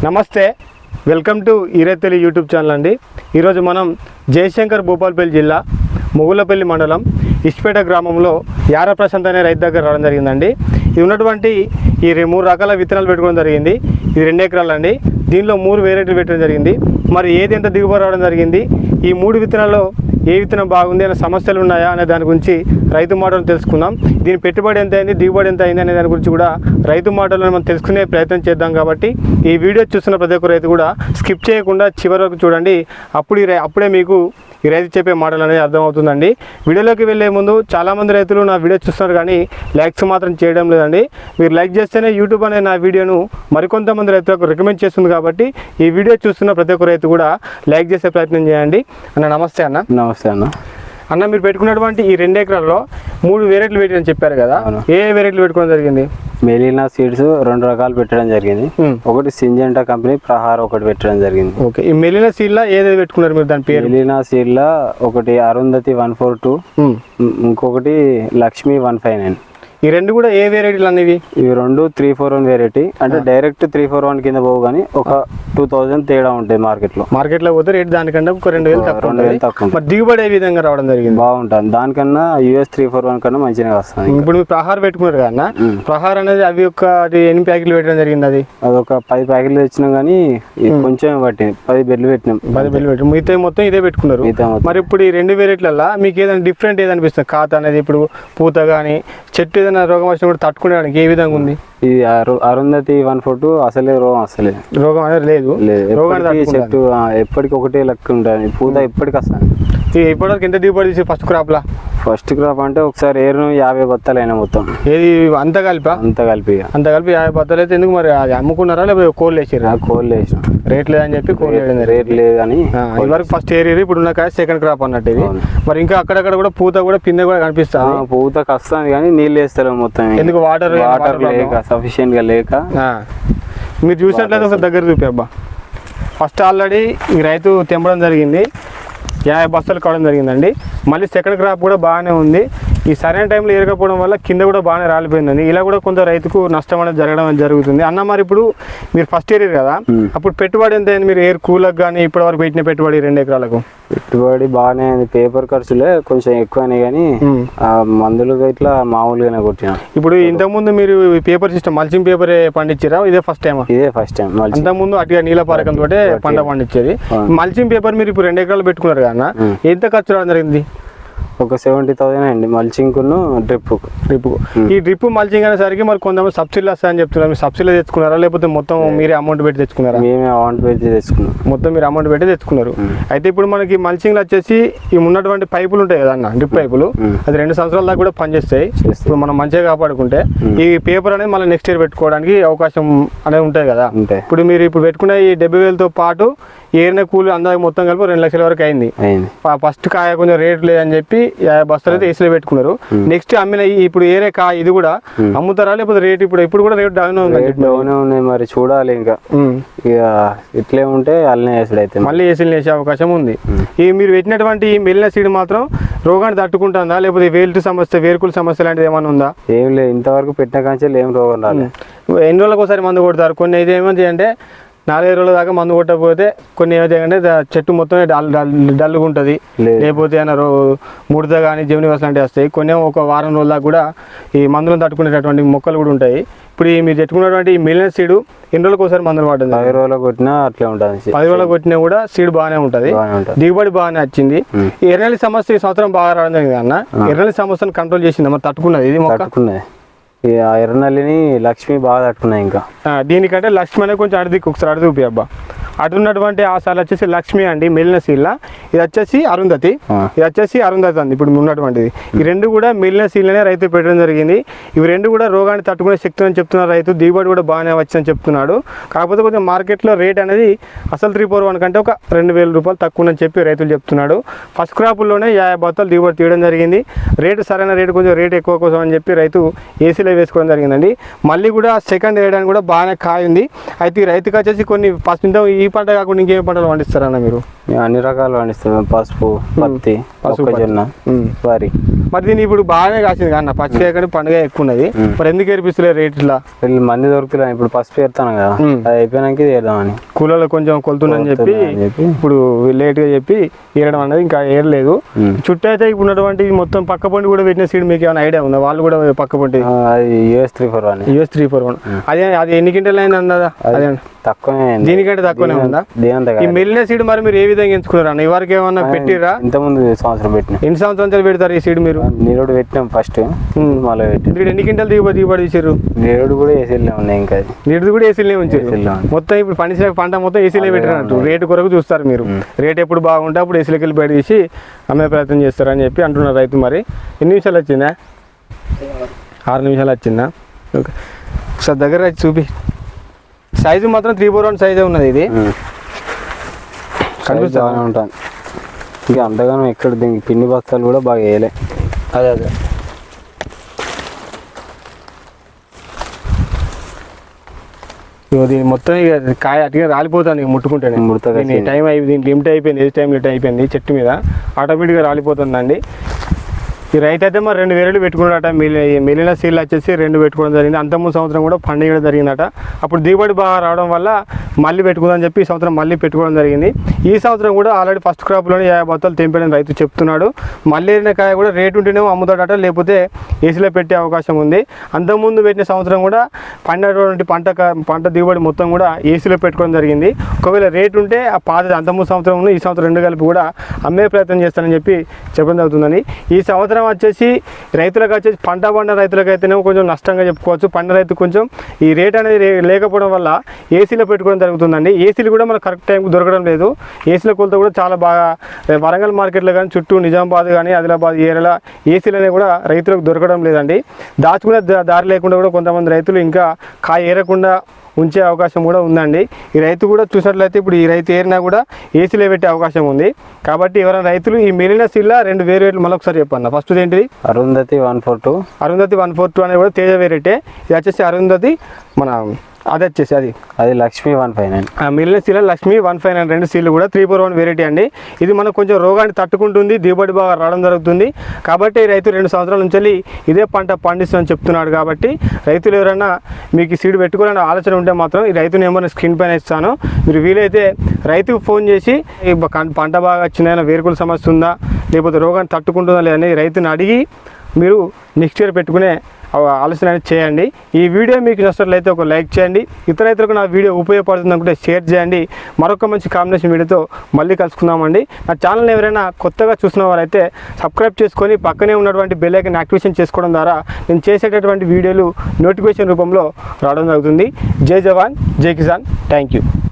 నమస్తే, welcome to ఈరైతెలి YouTube channel అండి. ఈరోజు మనం జయశంకర్ భూపాలపల్లి జిల్లా మొగుళ్ళపల్లి మండలం ఇష్పేట గ్రామంలో యార ప్రశాంత్ అనే రైతు దగ్గర రావడం జరిగిందండి. ఇది ఉన్నటువంటి ఈ 3 రకాల విత్తనాలు పెట్టుకోవడం జరిగింది. ఇది 2 ఎకరాలు అండి. దీనిలో 3 వెరైటీలు పెట్టడం జరిగింది. మరి ఏది ఎంత దిగుబడి రావడం జరిగింది, ఈ 3 విత్తనాల్లో ఏ విత్తనం బాగుంది అనే సమస్యలు ఉన్నాయా అనే దాని గురించి రైతు మాటలు తెలుసుకుందాం. దీని పెట్టుబడి ఎంత అయింది, దిగుబడి ఎంత అయింది అనే దాని గురించి కూడా రైతు మాటలను మనం తెలుసుకునే ప్రయత్నం చేద్దాం. కాబట్టి ఈ వీడియో చూస్తున్న ప్రతి ఒక్క రైతు కూడా స్కిప్ చేయకుండా చివరి వరకు చూడండి. అప్పుడే మీకు ఈ రైతు చెప్పే మాటలు అనేది అర్థమవుతుందండి. వీడియోలోకి వెళ్ళే ముందు చాలామంది రైతులు నా వీడియో చూస్తున్నారు కానీ లైక్స్ మాత్రం చేయడం లేదండి. మీరు లైక్ చేస్తేనే యూట్యూబ్ అనే నా వీడియోను మరికొంతమంది రైతులకు రికమెండ్ చేస్తుంది. కాబట్టి ఈ వీడియో చూస్తున్న ప్రతి ఒక్క రైతు కూడా లైక్ చేసే ప్రయత్నం చేయండి. అన్న నమస్తే. అన్న నమస్తే అన్న. అన్న, మీరు పెట్టుకున్నటువంటి ఈ 2 ఎకరాల్లో 3 వెరైటీలు పెట్టని చెప్పారు కదా, ఏ వెరైటీలు పెట్టుకోవడం జరిగింది? మెలీనా సీడ్స్ 2 రకాలు పెట్టడం జరిగింది. ఒకటి సింజెంటా కంపెనీ ప్రహార్ ఒకటి పెట్టడం జరిగింది. ఓకే, ఈ మెలీనా సీడ్లా ఏదైతే పెట్టుకున్నారు మీరు? దాని పేరు మెలీనా సీడ్లా ఒకటి అరుంధతి 142, ఇంకొకటి లక్ష్మి 159. ఈ 2 కూడా ఏ వెరైటీలు అనేవి? ఇవి 2 341 వెరైటీ. అంటే డైరెక్ట్ 341 కింద పోవు కానీ ఒక 2000 తేడా ఉంటుంది మార్కెట్లో పోతే రేట్ దానికంటే ఒక 2000 తక్కువ. మరి దిగుబడి ఏ విధంగా రావడం జరిగింది? బాగుంటుంది. దానికన్నా US 341 కన్నా మంచిగా వస్తుంది. ఇప్పుడు మీరు ప్రహార్ పెట్టుకున్నారు కదా, ప్రహార్ అనేది అవి ఒక 8 ప్యాకెట్లు పెట్టడం జరిగింది. అదొక 10 ప్యాకెట్లు తెచ్చినాం కానీ కొంచెం పట్టింది. 10 బెడ్లు పెట్టినాం. 10 బెడ్లు పెట్టినాం. మిగతా మొత్తం ఇదే పెట్టుకున్నారు. మరి ఇప్పుడు ఈ 2 వెరైటీలలో మీకు ఏదైనా డిఫరెంట్ ఏదనిపిస్తుంది? ఖాతా అనేది ఇప్పుడు పూత కానీ చెట్టు ఏదైనా రోగం వచ్చినా కూడా తట్టుకునేడానికి ఏ విధంగా ఉంది? ఈ అరుంధతి 142 అసలే రోగం అనేది లేదు. చెట్టు ఎప్పటికి ఒకటే లెక్క ఉంటుంది. పూత ఎప్పటికి వస్తుంది. ఇప్పటివరకు ఎంత దిగుబడి తీసి ఫస్ట్ క్రాప్ అంటే ఒకసారి 50 బత్తాలు అయినా మొత్తం. ఏది అంత కలిపి 50 బత్తాలు అయితే ఎందుకు మరి అది అమ్ముకున్నారా లేకపోతే కోళ్ళు వేసారా? కోళ్ళు వేసాం. రేట్ లేదని చెప్పి రేట్ లేదు అని ఇదివరకు ఫస్ట్ ఏరియా, ఇప్పుడు ఉన్న కాయ సెకండ్ క్రాప్ అన్నట్టు. ఇది మరి ఇంకా అక్కడక్కడ కూడా పూత కూడా పిందె కూడా కనిపిస్తుంది. పూత వస్తుంది కానీ నీళ్ళు వేస్తారు మొత్తం. ఎందుకు? వాటర్ లేక సఫిషియెంట్ గా లేక. మీరు చూసినట్లయితే ఒకసారి దగ్గర చూపి అబ్బా. ఫస్ట్ ఆల్రెడీ ఈ రైతు తెంపడం జరిగింది, 50 బస్తాలు కావడం జరిగిందండి. మళ్ళీ సెకండ్ క్రాప్ కూడా బాగానే ఉంది. ఈ సరైన టైంలో ఎరగకపోవడం వల్ల కింద కూడా బాగానే రాలిపోయిందండి. ఇలా కూడా కొంత రైతుకు నష్టం అనేది జరగడం జరుగుతుంది. అన్న, మరి ఇప్పుడు మీరు ఫస్ట్ ఇయర్ కదా, అప్పుడు పెట్టుబడి ఎంత అయింది? మీరు ఎయిర్ కూలకు కానీ ఇప్పటి వరకు పెట్టిన పెట్టుబడి 2 ఎకరాలకు? పెట్టుబడి బాగానే అయింది. పేపర్ ఖర్చులే కొంచెం ఎక్కువనే కానీ మందులు ఇట్లా మామూలుగానే కొట్టినా. ఇప్పుడు ఇంతకుముందు మీరు పేపర్ సిస్టమ్ మల్చింగ్ పేపర్ పండించారా? ఇదే ఫస్ట్ టైం? ఇదే ఫస్ట్ టైం. అంతకుముందు అటుగా నీళ్ళ పారకం తోటే పంట పండించేది. మల్చింగ్ పేపర్ మీరు ఇప్పుడు 2 ఎకరాలు పెట్టుకున్నారు కదా, ఎంత ఖర్చు రావడం జరిగింది? ఒక 70,000 అండి మల్చింగ్ డ్రిప్. ఈ డ్రిప్ మల్చింగ్ అనేసరికి మరి కొంతమంది సబ్సిడీలు వస్తాయని చెప్తున్నారు. మీరు సబ్సిడీలో తెచ్చుకున్నారా లేకపోతే మొత్తం మీరే అమౌంట్ పెట్టి తెచ్చుకున్నారా? మేమే అమౌంట్ పెట్టి తెచ్చుకున్నాం. మొత్తం మీరు అమౌంట్ పెట్టి తెచ్చుకున్నారు. అయితే ఇప్పుడు మనకి మల్చింగ్లు వచ్చేసి ఈ ఉన్నటువంటి పైపులు ఉంటాయి కదా అన్న, డ్రిప్ పైపులు, అది 2 సంవత్సరాల దాకా కూడా పనిచేస్తాయి. ఇప్పుడు మనం మంచిగా కాపాడుకుంటే ఈ పేపర్ అనేది మళ్ళీ నెక్స్ట్ ఇయర్ పెట్టుకోవడానికి అవకాశం అనేది ఉంటుంది కదా. ఇప్పుడు మీరు పెట్టుకున్న ఈ 70,000తో పాటు ఏరిన కూలి అందరికి మొత్తం కలిపి 2 లక్షల వరకు అయింది. ఫస్ట్ కాయ కొంచెం రేట్ లేదని చెప్పి 50 బస్తాలు అయితే ఏసీలో పెట్టుకున్నారు. నెక్స్ట్ అమ్మిన ఇప్పుడు ఏరే కాయ ఇది కూడా అమ్ముతారా లేకపోతే రేట్ ఇప్పుడు కూడా రేట్ డౌన్ ఉన్నాయి? మరి చూడాలి. ఇంకా ఇట్లే ఉంటే అల్లనే వేసాడు అయితే మళ్ళీ ఏసీలు వేసే అవకాశం ఉంది. ఈ మీరు పెట్టినటువంటి మెలినా సీడ్ మాత్రం రోగాన్ని తట్టుకుంటుందా లేకపోతే వేరుకుల సమస్య లాంటిది ఏమైనా ఉందా? ఏం లేదు, ఇంతవరకు పెట్టిన కాంచె ఏం రోగం రాలేదు. ఎన్ని రోజులకు ఒకసారి మందు కొడతారు? కొన్ని అయితే ఏమంది అంటే 4-5 రోజుల దాకా మందు కొట్టకపోతే కొన్ని ఏమైతే చెట్టు మొత్తం డల్గా ఉంటుంది, లేకపోతే ఏమైనా ముడత కానీ జమిని వస లాంటివి వస్తాయి. కొన్ని ఒక వారం రోజుల దాకా కూడా ఈ మందులను తట్టుకునేటటువంటి మొక్కలు కూడా ఉంటాయి. ఇప్పుడు మీరు తెచ్చుకున్నటువంటి ఈ మెలినా సీడ్ ఎన్ని రోజులకు ఒకసారి మందులు పడుతుంది? 10 రోజులకు కొట్టినా అట్లే ఉంటుంది. 10 రోజులకు కొట్టినా కూడా సీడ్ బాగానే ఉంటుంది, దిగుబడి బాగానే వచ్చింది. ఈ ఎర్రనెల్లి సమస్య ఈ సంవత్సరం బాగా రావడం జరిగింది అన్న. ఎర్రనెల్లి సమస్యను కంట్రోల్ చేసింది మరి? తట్టుకున్నది ఇది మొక్క? ఎర్రనల్లిని లక్ష్మి బాగా తట్టుకున్నాయి. ఇంకా దీనికంటే లక్ష్మి అనేది కొంచెం ఒకసారి అడిగి చూపి అబ్బా. అటు ఉన్నటువంటి ఆ సార్లు వచ్చేసి లక్ష్మి అండి, మెలినా సీడ్లా. ఇది వచ్చేసి అరుంధతి, అండి ఇప్పుడు ఉన్నటువంటిది. ఈ 2 కూడా మెలినా సీడ్లనే రైతు పెట్టడం జరిగింది. ఇవి 2 కూడా రోగాన్ని తట్టుకునే శక్తి అని చెప్తున్నారు రైతు. దిగుబడి కూడా బాగానే వచ్చిందని చెప్తున్నాడు. కాకపోతే కొంచెం మార్కెట్లో రేట్ అనేది అసలు 341 కంటే ఒక 2,000 రూపాయలు తక్కువ అని చెప్పి రైతులు చెప్తున్నాడు. ఫస్ట్ క్రాప్లోనే 50 బత్తాలు దిగుబడి తీయడం జరిగింది. సరైన రేటు కొంచెం రేట్ ఎక్కువ కోసం అని చెప్పి రైతు ఏసీలో వేసుకోవడం జరిగిందండి. మళ్ళీ కూడా సెకండ్ వేయడానికి కూడా బాగానే కాయ ఉంది. అయితే ఈ రైతుకి వచ్చేసి కొన్ని ఈ పంట కాకుండా ఇంకేం పంటలు పండిస్తారన్న మీరు? అన్ని రకాలు పండిస్తాం. పసుపు, పత్తి, మొక్కజొన్న, వరి. మరి దీన్ని ఇప్పుడు బాగానే కాసింది కానీ పచ్చికాయ కంటే పండుగ ఎక్కువ ఉన్నది. మరి ఎందుకు ఏర్పిస్తలే రేట్ ఇట్లా? వీళ్ళు మంది దొరుకుతున్నారు ఇప్పుడు ఫస్ట్ పెడతాను కదా, అది అయిపోయినాక ఏద్దామని. కూలలో కొంచెం కొలుతుందని చెప్పి ఇప్పుడు లేట్గా చెప్పి ఏరడం అనేది ఇంకా ఏరలేదు. చుట్టూ అయితే ఇప్పుడు ఉన్నటువంటి మొత్తం పక్క పండి కూడా పెట్టిన సీడ్ మీకు ఏమైనా ఐడియా ఉందా? వాళ్ళు కూడా పక్క పండి అది US 341. అది ఎన్ని క్వింటల్ అయింది అన్నదా? అదే తక్కువనే, దీనికంటే తక్కువనే ఉందా? ఈ మెల్లిన సీడ్ మరి మీరు ఏ విధంగా ఎంచుకున్నారు అన్న? ఇవరకు ఏమన్నా పెట్టిరా? ఇంతకుముందు సంవత్సరం పెట్టిన. ఎన్ని సంవత్సరాలు పెడతారు ఈ సీడ్ మీరు? నీరుడు పెట్టినాం ఫస్ట్, మళ్ళీ పెట్టి. ఎన్ని క్వింటల్ దిగుబడి తీసారు? నీరుడు కూడా ఏసీలే ఉన్నాయి, ఇంకా నీరుడు కూడా ఏసీలే ఉంచారు. మొత్తం ఇప్పుడు పండించిన పంట మొత్తం ఏసీలే పెట్టినట్టు రేటు కొరకు చూస్తారు మీరు. రేట్ ఎప్పుడు బాగుంటే అప్పుడు ఏసీలోకి వెళ్ళి బయట తీసి అమ్మే ప్రయత్నం చేస్తారని చెప్పి అంటున్నారు రైతు. మరి ఎన్ని నిమిషాలు వచ్చిందా? 6 నిమిషాలు వచ్చిందా? ఓకే, సార్ దగ్గర వచ్చి చూపి. సైజు మాత్రం 341 సైజే ఉన్నది. ఇది కనిపిస్తా ఉంటాను. ఇంకా అంతగానో ఎక్కడ దీనికి పిండి బస్తాలు కూడా బాగా వేయలే. అదే దీని మొత్తం ఇక కాయ అటుగా రాలిపోతాను ఇక ముట్టుకుంటాను. దీని టైం అయిపోయింది, దీనికి లిమిట్ అయిపోయింది, ఏజ్ టైం లిమిట్ అయిపోయింది. చెట్టు మీద ఆటోమేటిక్గా రాలిపోతుందండి. ఈ రైతు అయితే మరి 2 వేరేలు పెట్టుకున్నాడట. మిగిలిన సీడ్లు వచ్చేసి 2 పెట్టుకోవడం జరిగింది. అంతకుముందు సంవత్సరం కూడా పండుగ జరిగిందట. అప్పుడు దిగుబడి బాగా రావడం వల్ల మళ్ళీ పెట్టుకుందని చెప్పి ఈ సంవత్సరం మళ్ళీ పెట్టుకోవడం జరిగింది. ఈ సంవత్సరం కూడా ఆల్రెడీ ఫస్ట్ క్రాప్లోనే 50 బత్తాలు తెంపేయడం రైతు చెప్తున్నాడు. మళ్ళీ కాయ కూడా రేటు ఉంటేనేమో అమ్ముతాడట, లేకపోతే ఏసీలో పెట్టే అవకాశం ఉంది. అంతకుముందు పెట్టిన సంవత్సరం కూడా పండినటువంటి పంట దిగుబడి మొత్తం కూడా ఏసీలో పెట్టుకోవడం జరిగింది. ఒకవేళ రేటు ఉంటే ఆ పాత అంతకుముందు సంవత్సరం ఈ సంవత్సరం 2 కలిపి కూడా అమ్మే ప్రయత్నం చేస్తానని చెప్పి చెప్పడం జరుగుతుందని. ఈ సంవత్సరం వచ్చేసి రైతులకు వచ్చేసి పంట రైతులకు అయితేనేమో కొంచెం నష్టంగా చెప్పుకోవచ్చు. పంట రైతు కొంచెం ఈ రేట్ అనేది లేకపోవడం వల్ల ఏసీలో పెట్టుకోవడం జరుగుతుందండి. ఏసీలు కూడా మనకు కరెక్ట్ టైంకి దొరకడం లేదు. ఏసీల కొలత కూడా చాలా బాగా వరంగల్ మార్కెట్లో కానీ చుట్టూ నిజామాబాద్ కానీ ఆదిలాబాద్ ఏరియాలో ఏసీలు అనేవి కూడా రైతులకు దొరకడం లేదండి. దాచుకునే దారి లేకుండా కూడా కొంతమంది రైతులు ఇంకా కాయ ఏరకుండా ఉంచే అవకాశం కూడా ఉందండి. ఈ రైతు కూడా చూసినట్లయితే ఇప్పుడు ఈ రైతు ఏరినా కూడా ఏసీలో పెట్టే అవకాశం ఉంది. కాబట్టి ఎవరైనా రైతులు ఈ మిగిలిన సీడ్ల 2 వేరేట్లు మళ్ళీ ఒకసారి చెప్పన్న. ఫస్ట్ ఏంటిది? అరుంధతి 142 అనేది కూడా తేజ వేరేటే. ఇది వచ్చేసి అరుంధతి మన అది వచ్చేసి అది లక్ష్మి 159. మిగిలిన సీల లక్ష్మి 159 2 సీలు కూడా 341 వెరైటీ అండి. ఇది మనకు కొంచెం రోగాన్ని తట్టుకుంటుంది, దిగుబడి బాగా రావడం జరుగుతుంది. కాబట్టి రైతు 2 సంవత్సరాల నుంచి ఇదే పంట పండిస్తుందని చెప్తున్నాడు. కాబట్టి రైతులు ఎవరైనా మీకు సీడ్ పెట్టుకోవాలని ఆలోచన ఉంటే మాత్రం ఈ రైతు నెంబర్ని స్క్రీన్ పైన ఇస్తాను. మీరు వీలైతే రైతుకు ఫోన్ చేసి పంట బాగా వచ్చిందా, వేరుకుల సమస్య ఉందా, లేకపోతే రోగాన్ని తట్టుకుంటుందా లేదని రైతుని అడిగి మీరు నెక్స్ట్ ఇయర్ పెట్టుకునే ఆలోచన అనేది చేయండి. ఈ వీడియో మీకు నచ్చినట్లయితే ఒక లైక్ చేయండి. ఇతర రైతులకు నా వీడియో ఉపయోగపడుతుంది అనుకుంటే షేర్ చేయండి. మరొక మంచి కాంబినేషన్ వీడియోతో మళ్ళీ కలుసుకుందామండి. నా ఛానల్ని ఎవరైనా కొత్తగా చూసిన వారైతే సబ్స్క్రైబ్ చేసుకొని పక్కనే ఉన్నటువంటి బెల్ ఐకాన్ యాక్టివేషన్ చేసుకోవడం ద్వారా నేను చేసేటటువంటి వీడియోలు నోటిఫికేషన్ రూపంలో రావడం జరుగుతుంది. జై జవాన్, జై కిసాన్. Thank you.